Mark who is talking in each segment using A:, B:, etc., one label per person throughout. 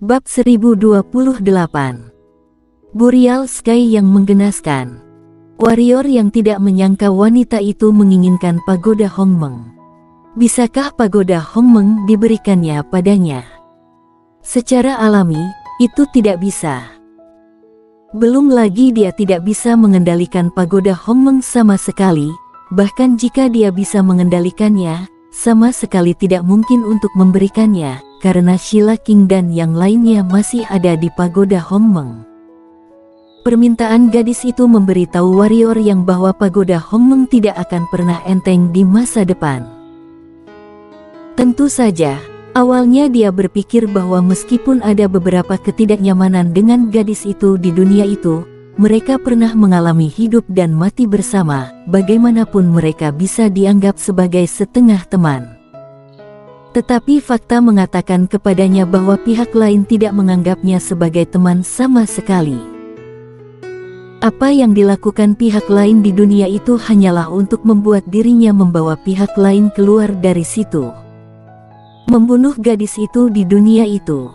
A: Bab 1028. Boreal Sky yang menggenaskan. Warrior yang tidak menyangka wanita itu menginginkan pagoda Hongmeng. Bisakah pagoda Hongmeng diberikannya padanya? Secara alami, itu tidak bisa. Belum lagi dia tidak bisa mengendalikan pagoda Hongmeng sama sekali, bahkan jika dia bisa mengendalikannya, sama sekali tidak mungkin untuk memberikannya, karena Sheila King dan yang lainnya masih ada di pagoda Hongmeng. Permintaan gadis itu memberitahu warrior yang bahwa pagoda Hongmeng tidak akan pernah enteng di masa depan. Tentu saja, awalnya dia berpikir bahwa meskipun ada beberapa ketidaknyamanan dengan gadis itu di dunia itu, mereka pernah mengalami hidup dan mati bersama, bagaimanapun mereka bisa dianggap sebagai setengah teman. Tetapi fakta mengatakan kepadanya bahwa pihak lain tidak menganggapnya sebagai teman sama sekali. Apa yang dilakukan pihak lain di dunia itu hanyalah untuk membuat dirinya membawa pihak lain keluar dari situ. Membunuh gadis itu di dunia itu.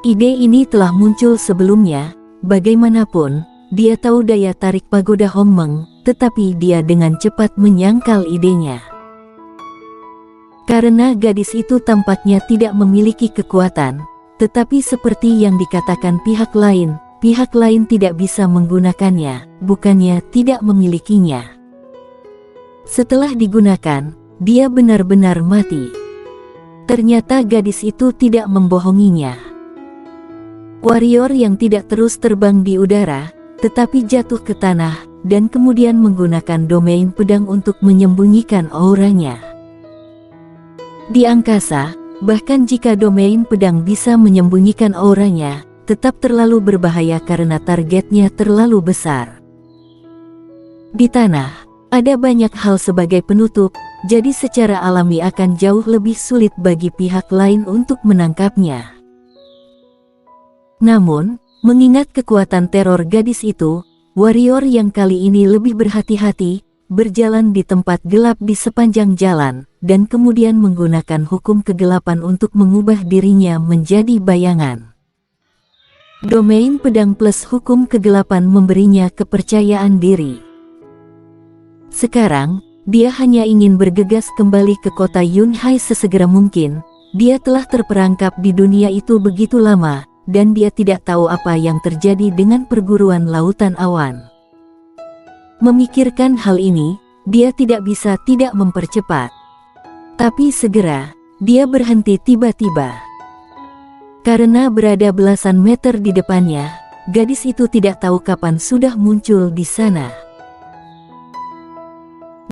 A: Ide ini telah muncul sebelumnya, bagaimanapun, dia tahu daya tarik pagoda Hongmeng, tetapi dia dengan cepat menyangkal idenya. Karena gadis itu tampaknya tidak memiliki kekuatan, tetapi seperti yang dikatakan pihak lain tidak bisa menggunakannya, bukannya tidak memilikinya. Setelah digunakan, dia benar-benar mati. Ternyata gadis itu tidak membohonginya. Warrior yang tidak terus terbang di udara, tetapi jatuh ke tanah, dan kemudian menggunakan domain pedang untuk menyembunyikan auranya. Di angkasa, bahkan jika domain pedang bisa menyembunyikan auranya, tetap terlalu berbahaya karena targetnya terlalu besar. Di tanah, ada banyak hal sebagai penutup, jadi secara alami akan jauh lebih sulit bagi pihak lain untuk menangkapnya. Namun, mengingat kekuatan teror gadis itu, warrior yang kali ini lebih berhati-hati, berjalan di tempat gelap di sepanjang jalan, dan kemudian menggunakan hukum kegelapan untuk mengubah dirinya menjadi bayangan. Domain pedang plus hukum kegelapan memberinya kepercayaan diri. Sekarang, dia hanya ingin bergegas kembali ke kota Yunhai sesegera mungkin. Dia telah terperangkap di dunia itu begitu lama, dan dia tidak tahu apa yang terjadi dengan perguruan lautan awan. Memikirkan hal ini, dia tidak bisa tidak mempercepat. Tapi segera, dia berhenti tiba-tiba. Karena berada belasan meter di depannya, gadis itu tidak tahu kapan sudah muncul di sana.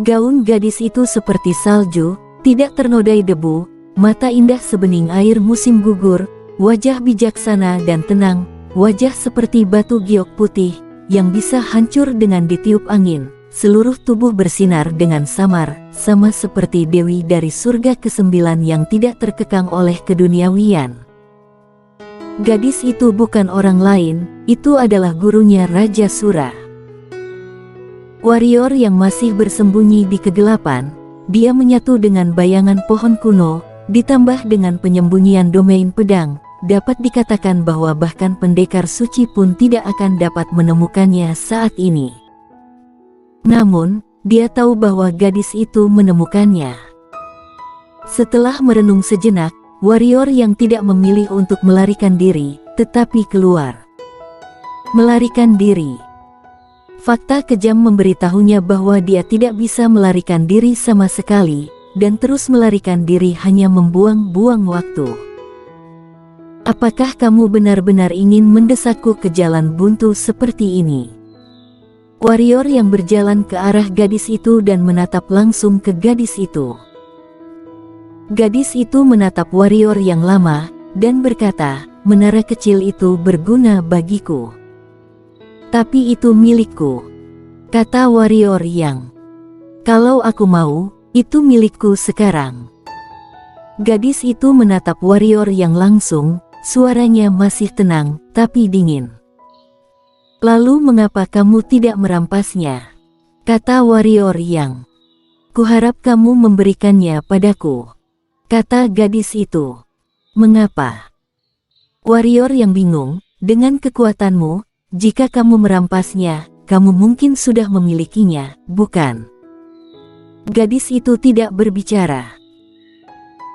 A: Gaun gadis itu seperti salju, tidak ternodai debu, mata indah sebening air musim gugur, wajah bijaksana dan tenang, wajah seperti batu giok putih, yang bisa hancur dengan ditiup angin, seluruh tubuh bersinar dengan samar, sama seperti dewi dari surga ke-9 yang tidak terkekang oleh keduniawian. Gadis itu bukan orang lain, itu adalah gurunya Raja Sura. Warrior yang masih bersembunyi di kegelapan, dia menyatu dengan bayangan pohon kuno, ditambah dengan penyembunyian domain pedang, dapat dikatakan bahwa bahkan pendekar suci pun tidak akan dapat menemukannya saat ini. Namun, dia tahu bahwa gadis itu menemukannya. Setelah merenung sejenak, warrior yang tidak memilih untuk melarikan diri, tetapi keluar. Melarikan diri. Fakta kejam memberitahunya bahwa dia tidak bisa melarikan diri sama sekali, dan terus melarikan diri hanya membuang-buang waktu. Apakah kamu benar-benar ingin mendesakku ke jalan buntu seperti ini? Warrior yang berjalan ke arah gadis itu dan menatap langsung ke gadis itu. Gadis itu menatap warrior yang lama, dan berkata, menara kecil itu berguna bagiku. Tapi itu milikku. Kata warrior yang, kalau aku mau, itu milikku sekarang. Gadis itu menatap warrior yang langsung, suaranya masih tenang, tapi dingin. Lalu mengapa kamu tidak merampasnya? Kata warrior yang, kuharap kamu memberikannya padaku. Kata gadis itu. Mengapa? Warrior yang bingung, dengan kekuatanmu, jika kamu merampasnya, kamu mungkin sudah memilikinya, bukan? Gadis itu tidak berbicara.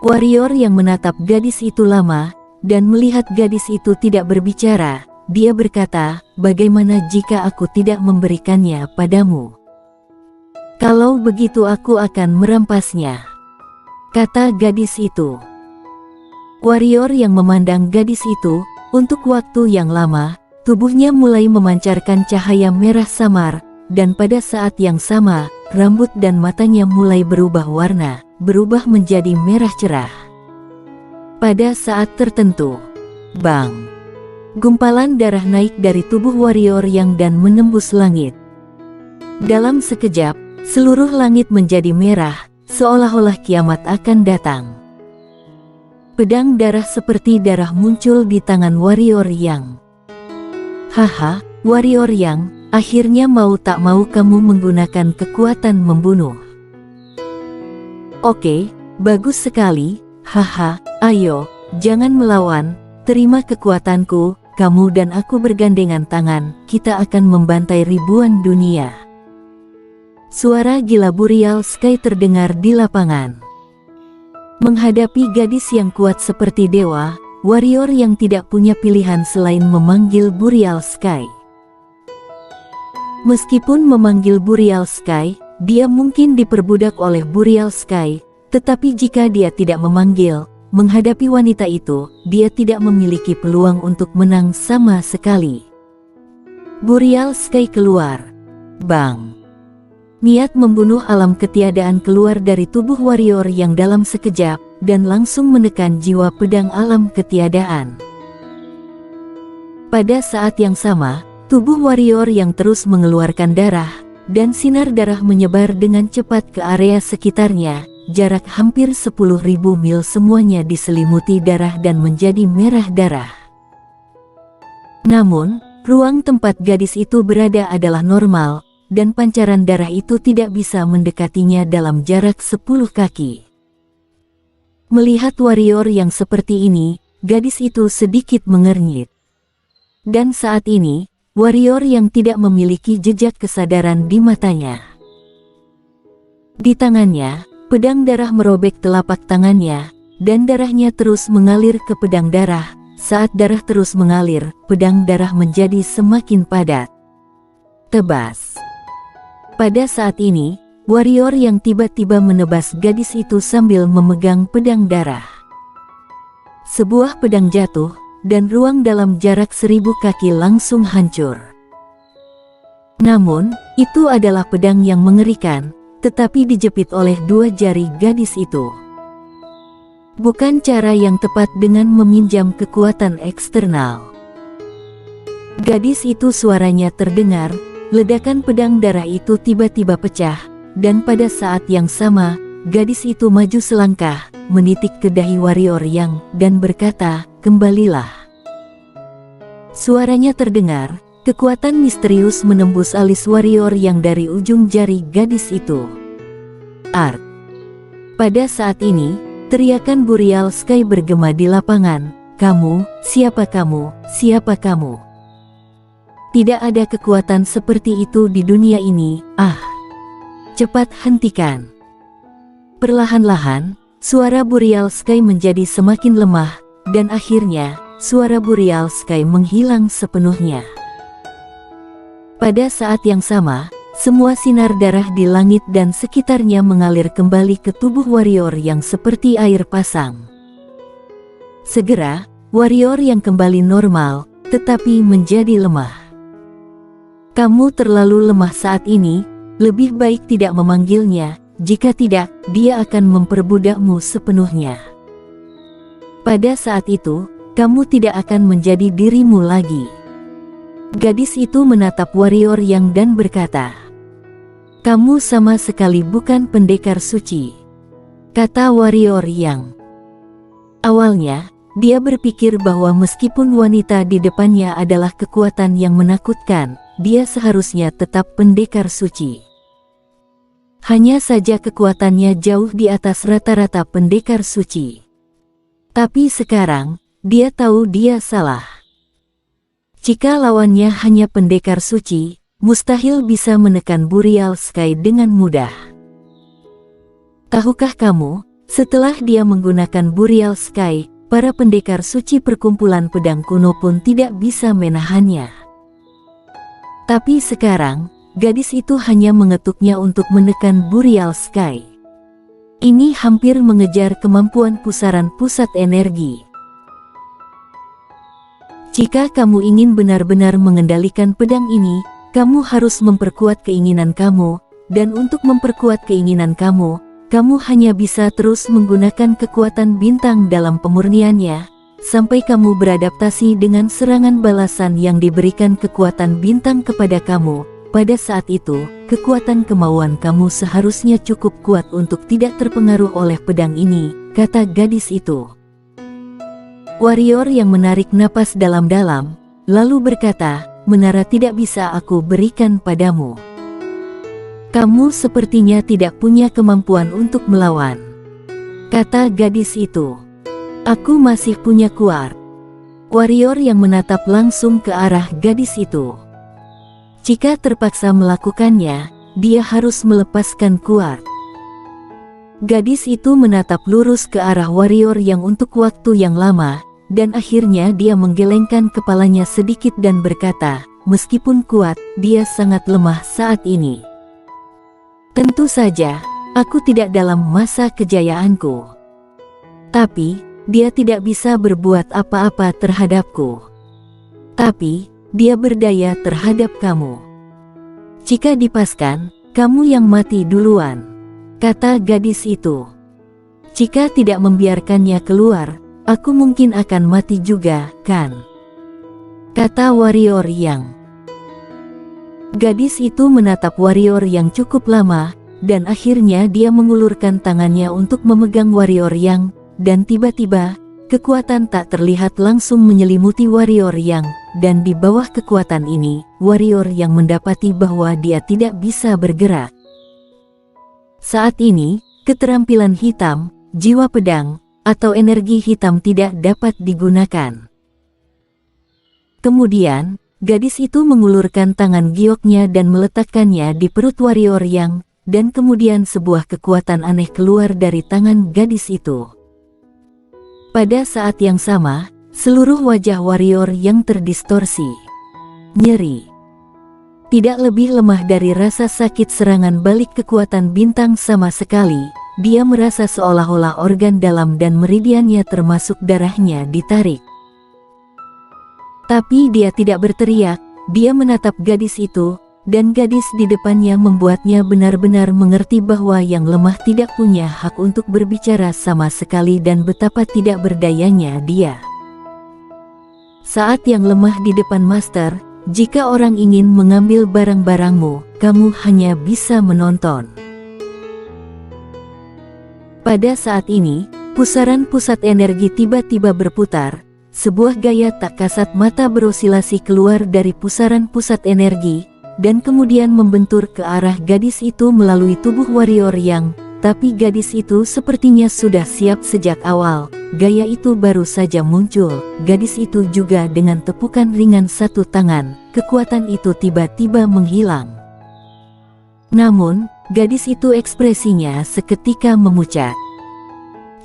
A: Warrior yang menatap gadis itu lama, dan melihat gadis itu tidak berbicara, dia berkata, bagaimana jika aku tidak memberikannya padamu? Kalau begitu aku akan merampasnya, kata gadis itu. Warrior yang memandang gadis itu, untuk waktu yang lama, tubuhnya mulai memancarkan cahaya merah samar, dan pada saat yang sama, rambut dan matanya mulai berubah warna, berubah menjadi merah cerah. Pada saat tertentu, bang! Gumpalan darah naik dari tubuh warrior yang dan menembus langit. Dalam sekejap, seluruh langit menjadi merah, seolah-olah kiamat akan datang. Pedang darah seperti darah muncul di tangan warrior yang. Haha, warrior yang, akhirnya mau tak mau kamu menggunakan kekuatan membunuh. Oke, bagus sekali, haha, ayo, jangan melawan, terima kekuatanku, kamu dan aku bergandengan tangan, kita akan membantai ribuan dunia. Suara gila Burial Sky terdengar di lapangan. Menghadapi gadis yang kuat seperti dewa, warrior yang tidak punya pilihan selain memanggil Burial Sky. Meskipun memanggil Burial Sky, dia mungkin diperbudak oleh Burial Sky, tetapi jika dia tidak memanggil, menghadapi wanita itu, dia tidak memiliki peluang untuk menang sama sekali. Burial Sky keluar. Bang! Niat membunuh alam ketiadaan keluar dari tubuh warrior yang dalam sekejap, dan langsung menekan jiwa pedang alam ketiadaan. Pada saat yang sama, tubuh warrior yang terus mengeluarkan darah, dan sinar darah menyebar dengan cepat ke area sekitarnya, jarak hampir 10.000 mil semuanya diselimuti darah dan menjadi merah darah. Namun, ruang tempat gadis itu berada adalah normal, dan pancaran darah itu tidak bisa mendekatinya dalam jarak 10 kaki. Melihat warrior yang seperti ini, gadis itu sedikit mengernyit. Dan saat ini, warrior yang tidak memiliki jejak kesadaran di matanya. Di tangannya, pedang darah merobek telapak tangannya, dan darahnya terus mengalir ke pedang darah. Saat darah terus mengalir, pedang darah menjadi semakin padat. Tebas. Pada saat ini, warrior yang tiba-tiba menebas gadis itu sambil memegang pedang darah. Sebuah pedang jatuh, dan ruang dalam jarak 1000 kaki langsung hancur. Namun, itu adalah pedang yang mengerikan, tetapi dijepit oleh 2 jari gadis itu. Bukan cara yang tepat dengan meminjam kekuatan eksternal. Gadis itu suaranya terdengar. Ledakan pedang darah itu tiba-tiba pecah, dan pada saat yang sama, gadis itu maju selangkah, menitik ke dahi warrior yang, dan berkata, kembalilah. Suaranya terdengar, kekuatan misterius menembus alis warrior yang dari ujung jari gadis itu. Art. Pada saat ini, teriakan Burial Sky bergema di lapangan, kamu, siapa kamu, siapa kamu? Tidak ada kekuatan seperti itu di dunia ini, ah. Cepat hentikan. Perlahan-lahan, suara Burial Sky menjadi semakin lemah, dan akhirnya, suara Burial Sky menghilang sepenuhnya. Pada saat yang sama, semua sinar darah di langit dan sekitarnya mengalir kembali ke tubuh warrior yang seperti air pasang. Segera, warrior yang kembali normal, tetapi menjadi lemah. Kamu terlalu lemah saat ini, lebih baik tidak memanggilnya, jika tidak, dia akan memperbudakmu sepenuhnya. Pada saat itu, kamu tidak akan menjadi dirimu lagi. Gadis itu menatap warrior yang dan berkata, kamu sama sekali bukan pendekar suci, kata warrior yang. Awalnya, dia berpikir bahwa meskipun wanita di depannya adalah kekuatan yang menakutkan, dia seharusnya tetap pendekar suci. Hanya saja kekuatannya jauh di atas rata-rata pendekar suci. Tapi sekarang, dia tahu dia salah. Jika lawannya hanya pendekar suci, mustahil bisa menekan Burial Sky dengan mudah. Tahukah kamu, setelah dia menggunakan Burial Sky, para pendekar suci perkumpulan pedang kuno pun tidak bisa menahannya. Tapi sekarang, gadis itu hanya mengetuknya untuk menekan Burial Sky. Ini hampir mengejar kemampuan pusaran pusat energi. Jika kamu ingin benar-benar mengendalikan pedang ini, kamu harus memperkuat keinginan kamu, dan untuk memperkuat keinginan kamu, kamu hanya bisa terus menggunakan kekuatan bintang dalam pemurniannya, sampai kamu beradaptasi dengan serangan balasan yang diberikan kekuatan bintang kepada kamu. Pada saat itu, kekuatan kemauan kamu seharusnya cukup kuat untuk tidak terpengaruh oleh pedang ini, kata gadis itu. Warrior yang menarik napas dalam-dalam, lalu berkata, "Menara tidak bisa aku berikan padamu. Kamu sepertinya tidak punya kemampuan untuk melawan," kata gadis itu. "Aku masih punya kuart." Warrior yang menatap langsung ke arah gadis itu. Jika terpaksa melakukannya, dia harus melepaskan kuart. Gadis itu menatap lurus ke arah warrior yang untuk waktu yang lama, dan akhirnya dia menggelengkan kepalanya sedikit dan berkata, "Meskipun kuat, dia sangat lemah saat ini. Tentu saja, aku tidak dalam masa kejayaanku. Tapi, dia tidak bisa berbuat apa-apa terhadapku. Tapi, dia berdaya terhadap kamu. Jika dipaskan, kamu yang mati duluan," kata gadis itu. "Jika tidak membiarkannya keluar, aku mungkin akan mati juga, kan?" kata warrior yang. Gadis itu menatap warrior yang cukup lama, dan akhirnya dia mengulurkan tangannya untuk memegang warrior yang, dan tiba-tiba, kekuatan tak terlihat langsung menyelimuti warrior yang, dan di bawah kekuatan ini, warrior yang mendapati bahwa dia tidak bisa bergerak. Saat ini, keterampilan hitam, jiwa pedang, atau energi hitam tidak dapat digunakan. Kemudian, gadis itu mengulurkan tangan gioknya dan meletakkannya di perut warrior yang, dan kemudian sebuah kekuatan aneh keluar dari tangan gadis itu. Pada saat yang sama, seluruh wajah warrior yang terdistorsi. Nyeri. Tidak lebih lemah dari rasa sakit serangan balik kekuatan bintang sama sekali. Dia merasa seolah-olah organ dalam dan meridiannya termasuk darahnya ditarik. Tapi dia tidak berteriak, dia menatap gadis itu, dan gadis di depannya membuatnya benar-benar mengerti bahwa yang lemah tidak punya hak untuk berbicara sama sekali dan betapa tidak berdayanya dia. Saat yang lemah di depan master, jika orang ingin mengambil barang-barangmu, kamu hanya bisa menonton. Pada saat ini, pusaran pusat energi tiba-tiba berputar. Sebuah gaya tak kasat mata berosilasi keluar dari pusaran pusat energi, dan kemudian membentur ke arah gadis itu melalui tubuh warrior yang, tapi gadis itu sepertinya sudah siap sejak awal. Gaya itu baru saja muncul, gadis itu juga dengan tepukan ringan satu tangan, kekuatan itu tiba-tiba menghilang. Namun, gadis itu ekspresinya seketika memucat.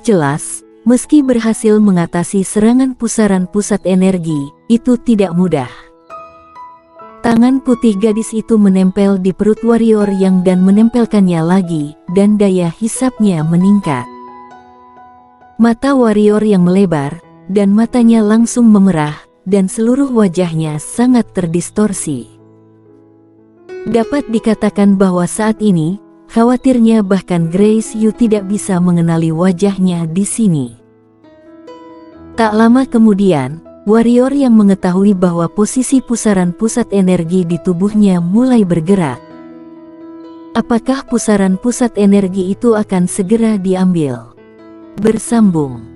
A: Jelas, meski berhasil mengatasi serangan pusaran pusat energi, itu tidak mudah. Tangan putih gadis itu menempel di perut warrior yang dan menempelkannya lagi, dan daya hisapnya meningkat. Mata warrior yang melebar, dan matanya langsung memerah, dan seluruh wajahnya sangat terdistorsi. Dapat dikatakan bahwa saat ini, khawatirnya bahkan Grace Yu tidak bisa mengenali wajahnya di sini. Tak lama kemudian, warrior yang mengetahui bahwa posisi pusaran pusat energi di tubuhnya mulai bergerak. Apakah pusaran pusat energi itu akan segera diambil? Bersambung.